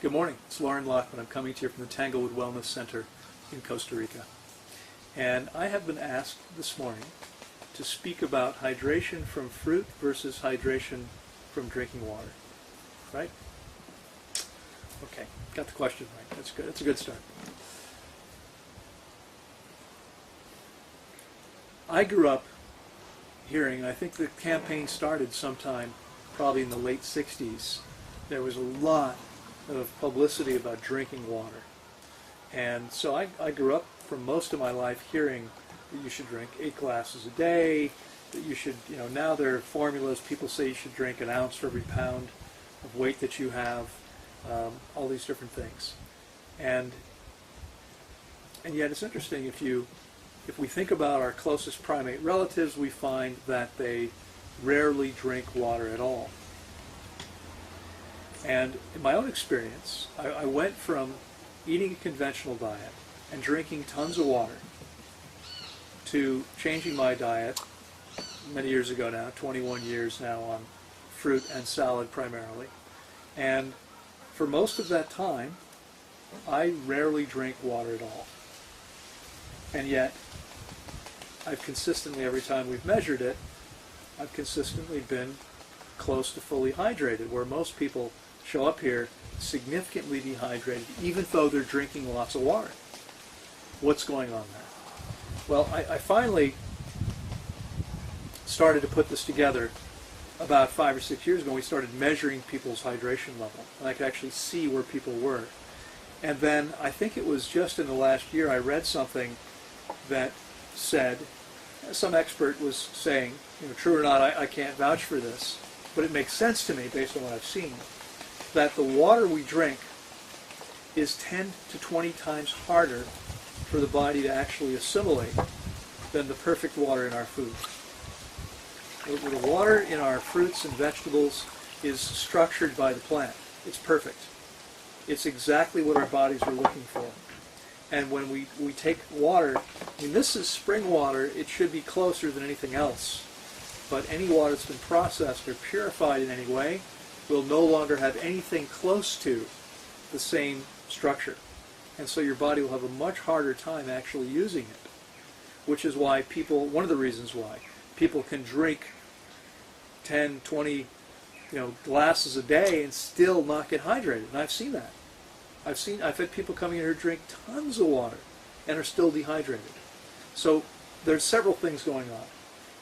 Good morning. It's Loren. I'm coming to you from the Tanglewood Wellness Center in Costa Rica. And I have been asked this morning to speak about hydration from fruit versus hydration from drinking water. Right? Okay, got the question right. That's good. That's a good start. I grew up hearing, I think the campaign started sometime probably in the late 60s. There was a lot of publicity about drinking water. And so I grew up for most of my life hearing that you should drink 8 glasses a day, that you should, now there are formulas, people say you should drink an ounce for every pound of weight that you have, all these different things. And yet it's interesting, if we think about our closest primate relatives, we find that they rarely drink water at all. And in my own experience, I went from eating a conventional diet and drinking tons of water to changing my diet many years ago now, 21 years now, on fruit and salad primarily. And for most of that time, I rarely drink water at all. And yet, I've consistently, every time we've measured it, I've consistently been close to fully hydrated, where most people show up here significantly dehydrated, even though they're drinking lots of water. What's going on there? Well, I finally started to put this together about 5 or 6 years ago. We started measuring people's hydration level, and I could actually see where people were. And then I think it was just in the last year I read something that said, some expert was saying, true or not, I can't vouch for this, but it makes sense to me based on what I've seen, that the water we drink is 10 to 20 times harder for the body to actually assimilate than the perfect water in our food. The water in our fruits and vegetables is structured by the plant. It's perfect. It's exactly what our bodies are looking for. And when we take water, this is spring water, it should be closer than anything else. But any water that's been processed or purified in any way will no longer have anything close to the same structure. And so your body will have a much harder time actually using it, which is why one of the reasons why people can drink 10, 20, glasses a day and still not get hydrated. And I've seen that. I've had people coming in here drink tons of water and are still dehydrated. So there's several things going on.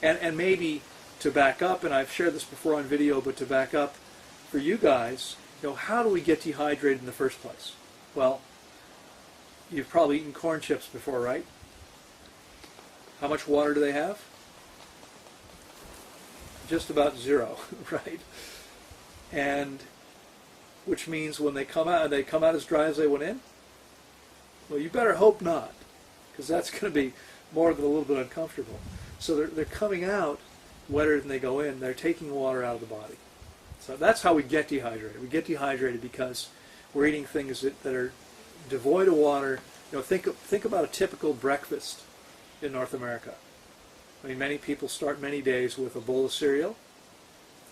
And maybe to back up, and I've shared this before on video, but to back up for you guys, how do we get dehydrated in the first place? Well, you've probably eaten corn chips before, right? How much water do they have? Just about 0, right? And which means when they come out as dry as they went in? Well, you better hope not, because that's going to be more than a little bit uncomfortable. So they're coming out wetter than they go in. They're taking water out of the body. So that's how we get dehydrated. We get dehydrated because we're eating things that are devoid of water. Think about a typical breakfast in North America. Many people start many days with a bowl of cereal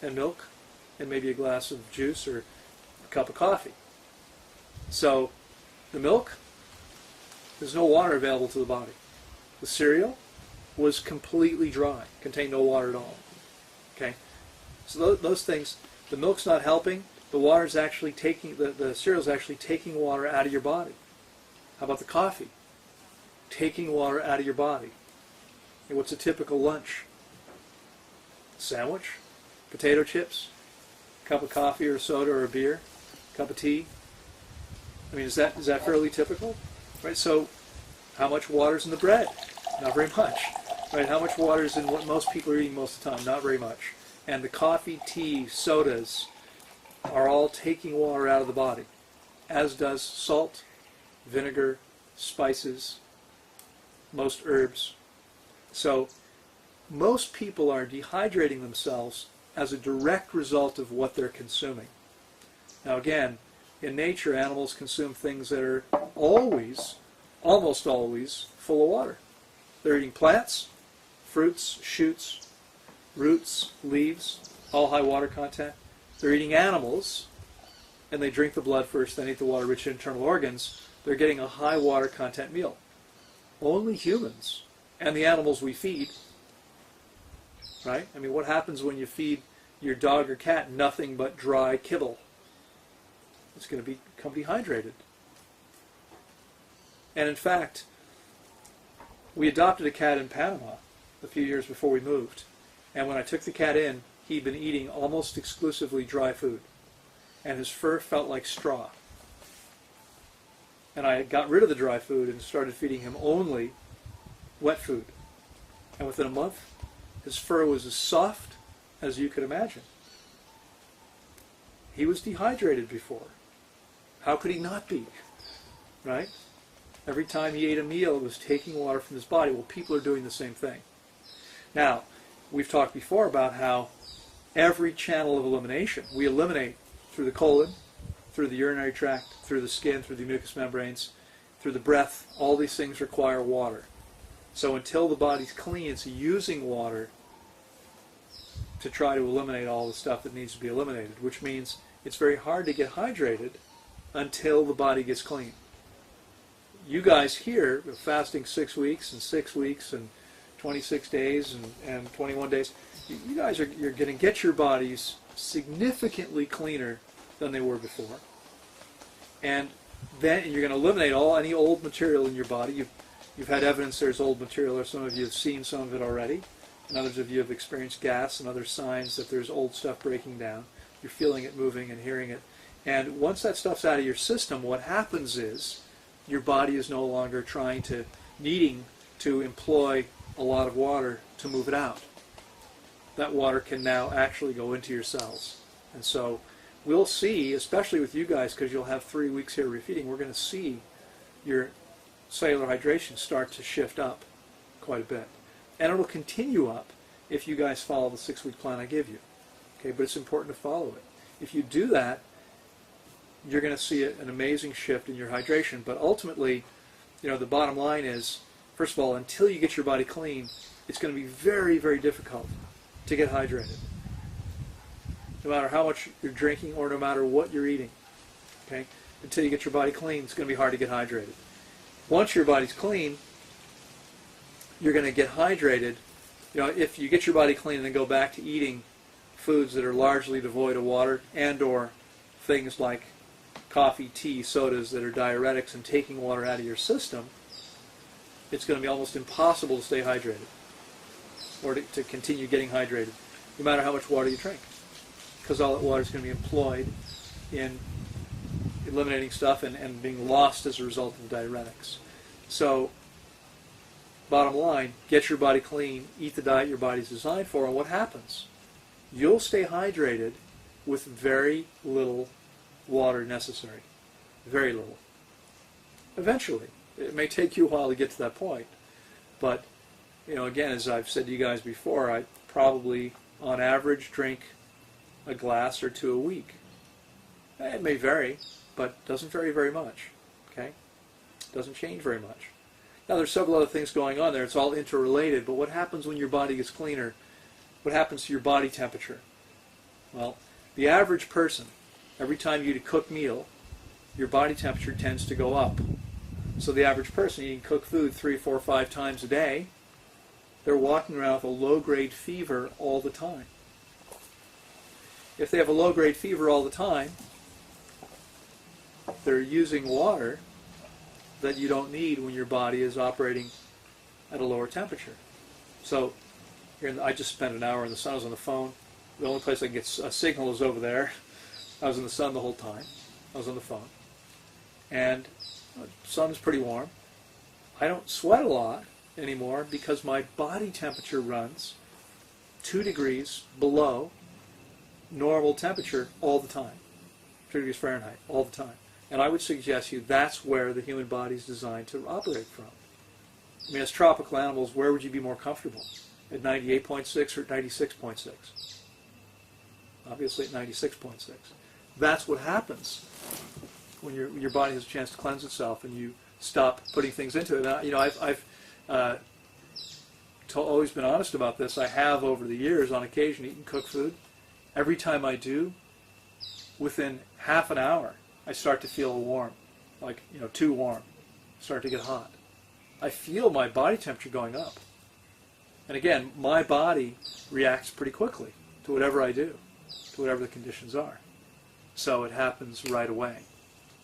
and milk and maybe a glass of juice or a cup of coffee. So the milk, there's no water available to the body. The cereal was completely dry, contained no water at all. Okay, so those things, the milk's not helping. The water's actually the cereal's actually taking water out of your body. How about the coffee? Taking water out of your body. And what's a typical lunch? Sandwich, potato chips, cup of coffee or soda or a beer, cup of tea. Is that fairly typical? Right. So, how much water's in the bread? Not very much. Right. How much water is in what most people are eating most of the time? Not very much. And the coffee, tea, sodas are all taking water out of the body, as does salt, vinegar, spices, most herbs. So most people are dehydrating themselves as a direct result of what they're consuming. Now again, in nature, animals consume things that are almost always, full of water. They're eating plants, fruits, shoots, roots, leaves, all high water content. They're eating animals, and they drink the blood first, then eat the water-rich internal organs, they're getting a high water content meal. Only humans and the animals we feed, right? I mean, what happens when you feed your dog or cat nothing but dry kibble? It's going to become dehydrated. And in fact, we adopted a cat in Panama a few years before we moved. And when I took the cat in, he'd been eating almost exclusively dry food. And his fur felt like straw. And I got rid of the dry food and started feeding him only wet food. And within a month, his fur was as soft as you could imagine. He was dehydrated before. How could he not be? Right? Every time he ate a meal, it was taking water from his body. Well, people are doing the same thing. Now, we've talked before about how every channel of elimination, we eliminate through the colon, through the urinary tract, through the skin, through the mucous membranes, through the breath. All these things require water. So until the body's clean, it's using water to try to eliminate all the stuff that needs to be eliminated, which means it's very hard to get hydrated until the body gets clean. You guys here are fasting 6 weeks and 6 weeks and 26 days and 21 days. You guys you're going to get your bodies significantly cleaner than they were before. And then you're going to eliminate any old material in your body. You've had evidence there's old material, or some of you have seen some of it already, and others of you have experienced gas and other signs that there's old stuff breaking down. You're feeling it moving and hearing it. And once that stuff's out of your system, what happens is your body is no longer needing to employ a lot of water to move it out. That water can now actually go into your cells. And so we'll see, especially with you guys, because you'll have 3 weeks here refeeding, we're going to see your cellular hydration start to shift up quite a bit. And it'll continue up if you guys follow the 6-week plan I give you. Okay, but it's important to follow it. If you do that, you're going to see an amazing shift in your hydration. But ultimately, the bottom line is, first of all, until you get your body clean, it's going to be very, very difficult to get hydrated. No matter how much you're drinking or no matter what you're eating. Okay? Until you get your body clean, it's going to be hard to get hydrated. Once your body's clean, you're going to get hydrated. If you get your body clean and then go back to eating foods that are largely devoid of water and or things like coffee, tea, sodas that are diuretics and taking water out of your system, it's going to be almost impossible to stay hydrated or to continue getting hydrated, no matter how much water you drink, because all that water is going to be employed in eliminating stuff and being lost as a result of diuretics. So, bottom line, get your body clean, eat the diet your body's designed for, and what happens? You'll stay hydrated with very little water necessary. Very little. Eventually. It may take you a while to get to that point. But, again, as I've said to you guys before, I probably, on average, drink a glass or 2 a week. It may vary, but doesn't vary very much. Okay? Doesn't change very much. Now, there's several other things going on there. It's all interrelated, but what happens when your body gets cleaner? What happens to your body temperature? Well, the average person, every time you eat a cooked meal, your body temperature tends to go up. So the average person eating cooked food 3, 4, 5 times a day, they're walking around with a low-grade fever all the time. If they have a low-grade fever all the time, they're using water that you don't need when your body is operating at a lower temperature. So I just spent an hour in the sun. I was on the phone. The only place I can get a signal is over there. I was in the sun the whole time. I was on the phone. And the sun's pretty warm. I don't sweat a lot anymore because my body temperature runs 2 degrees below normal temperature all the time. 2 degrees Fahrenheit all the time. And I would suggest to you that's where the human body is designed to operate from. I mean, as tropical animals, where would you be more comfortable? At 98.6 or 96.6? Obviously at 96.6. That's what happens when your body has a chance to cleanse itself and you stop putting things into it. Now, I've always been honest about this. I have over the years, on occasion, eaten cooked food. Every time I do, within half an hour, I start to feel warm, like, too warm, start to get hot. I feel my body temperature going up. And again, my body reacts pretty quickly to whatever I do, to whatever the conditions are. So it happens right away.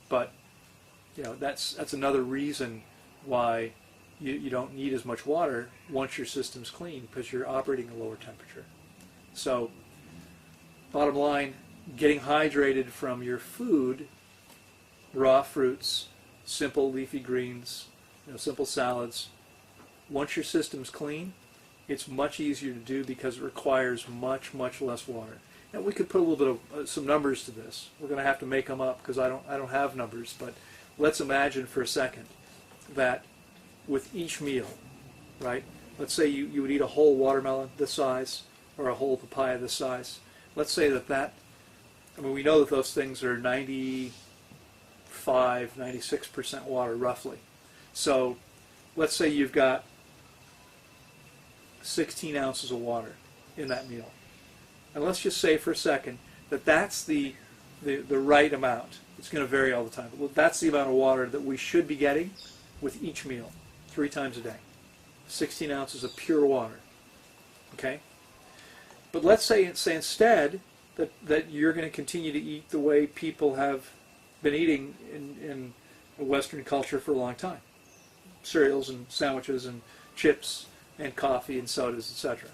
But, that's another reason why you don't need as much water once your system's clean, because you're operating at a lower temperature. So, bottom line, getting hydrated from your food, raw fruits, simple leafy greens, simple salads. Once your system's clean, it's much easier to do because it requires much, much less water. And we could put a little bit of some numbers to this. We're going to have to make them up because I don't have numbers. But let's imagine for a second that with each meal, right? Let's say you would eat a whole watermelon this size or a whole papaya this size. Let's say we know that those things are 96% water roughly. So let's say you've got 16 ounces of water in that meal. And let's just say for a second that that's the right amount. It's going to vary all the time. But that's the amount of water that we should be getting with each meal, 3 times a day. 16 ounces of pure water. Okay? But let's say instead that you're going to continue to eat the way people have been eating in Western culture for a long time. Cereals and sandwiches and chips and coffee and sodas, etc.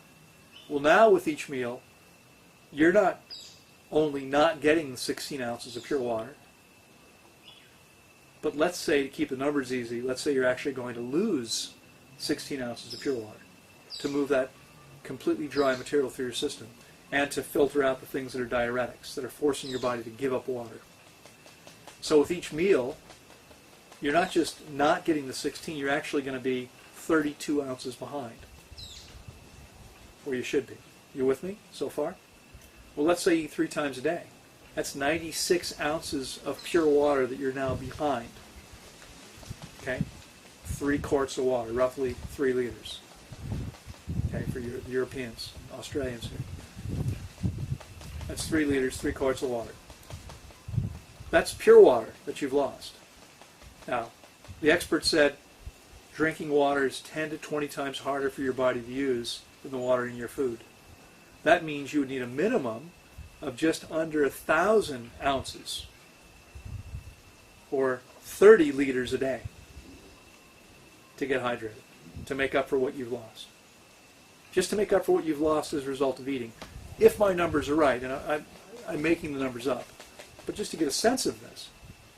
Well, now with each meal, you're not only not getting the 16 ounces of pure water, but let's say, to keep the numbers easy, let's say you're actually going to lose 16 ounces of pure water to move that completely dry material through your system and to filter out the things that are diuretics, that are forcing your body to give up water. So with each meal, you're not just not getting the 16, you're actually going to be 32 ounces behind where you should be. You with me so far? Well, let's say you eat 3 times a day. That's 96 ounces of pure water that you're now behind. Okay? 3 quarts of water, roughly 3 liters. Okay, for the Europeans, Australians here. That's 3 liters, 3 quarts of water. That's pure water that you've lost. Now, the expert said drinking water is 10 to 20 times harder for your body to use than the water in your food. That means you would need a minimum of just under 1,000 ounces or 30 liters a day to get hydrated, to make up for what you've lost. Just to make up for what you've lost as a result of eating. If my numbers are right, and I'm making the numbers up, but just to get a sense of this,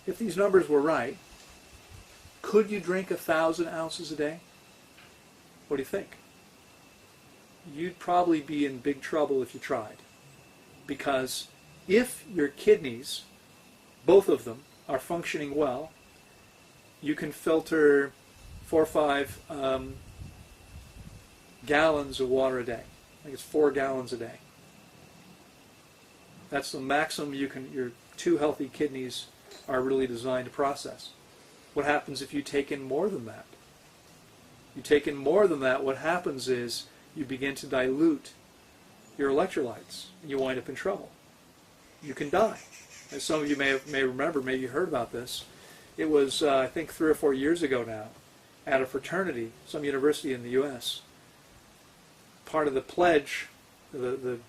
if these numbers were right, could you drink 1,000 ounces a day? What do you think? You'd probably be in big trouble if you tried. Because if your kidneys, both of them, are functioning well, you can filter 4 or 5 gallons of water a day. I think it's 4 gallons a day. That's the maximum your 2 healthy kidneys are really designed to process. What happens if you take in more than that? You take in more than that, what happens is you begin to dilute your electrolytes, and you wind up in trouble. You can die. As some of you may remember, maybe you heard about this. It was, I think, 3 or 4 years ago now, at a fraternity, some university in the U.S. Part of the pledge, the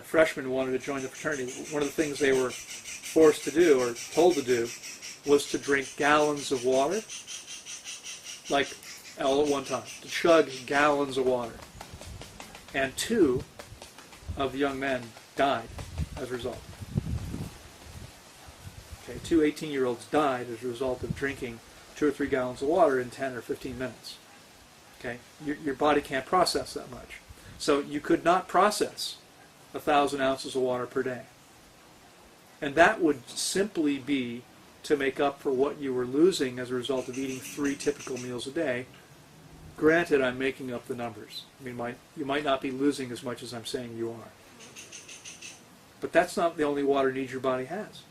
freshmen wanted to join the fraternity. One of the things they were forced to do, or told to do, was to drink gallons of water, like all at one time, to chug gallons of water. And 2 of the young men died as a result. Okay, 2 18-year-olds died as a result of drinking 2 or 3 gallons of water in 10 or 15 minutes. Okay, your body can't process that much. So you could not process 1,000 ounces of water per day. And that would simply be to make up for what you were losing as a result of eating 3 typical meals a day. Granted, I'm making up the numbers. I mean, you might not be losing as much as I'm saying you are. But that's not the only water need your body has.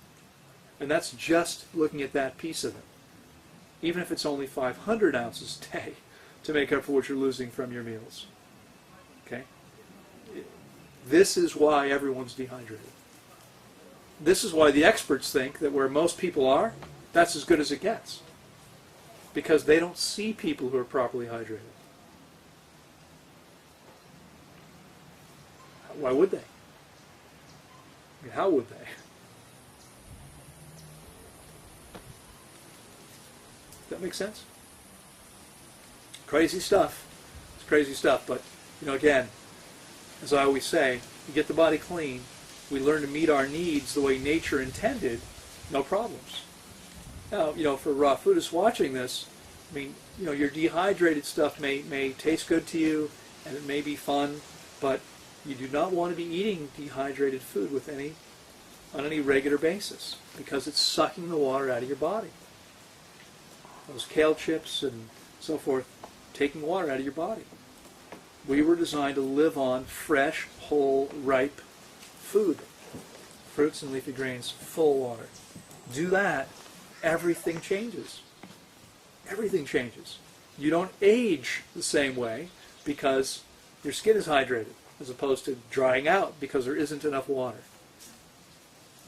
And that's just looking at that piece of it. Even if it's only 500 ounces a day to make up for what you're losing from your meals. Okay? This is why everyone's dehydrated. this is why the experts think that where most people are, that's as good as it gets. Because they don't see people who are properly hydrated. Why would they? I mean, how would they? Does that make sense? Crazy stuff. It's crazy stuff, but, again, as I always say, you get the body clean, we learn to meet our needs the way nature intended, no problems. Now, for raw foodists watching this, I mean, your dehydrated stuff may taste good to you, and it may be fun, but you do not want to be eating dehydrated food on any regular basis, because it's sucking the water out of your body. Those kale chips and so forth, taking water out of your body. We were designed to live on fresh, whole, ripe food. Fruits and leafy grains, full water. Do that, everything changes. Everything changes. You don't age the same way because your skin is hydrated, as opposed to drying out because there isn't enough water.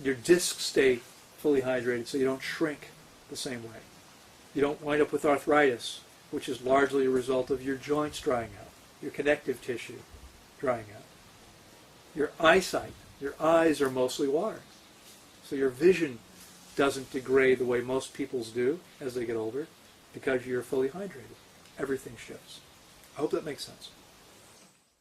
Your discs stay fully hydrated so you don't shrink the same way. You don't wind up with arthritis, which is largely a result of your joints drying out, your connective tissue drying out. Your eyesight, your eyes are mostly water. So your vision doesn't degrade the way most people's do as they get older because you're fully hydrated. Everything shifts. I hope that makes sense.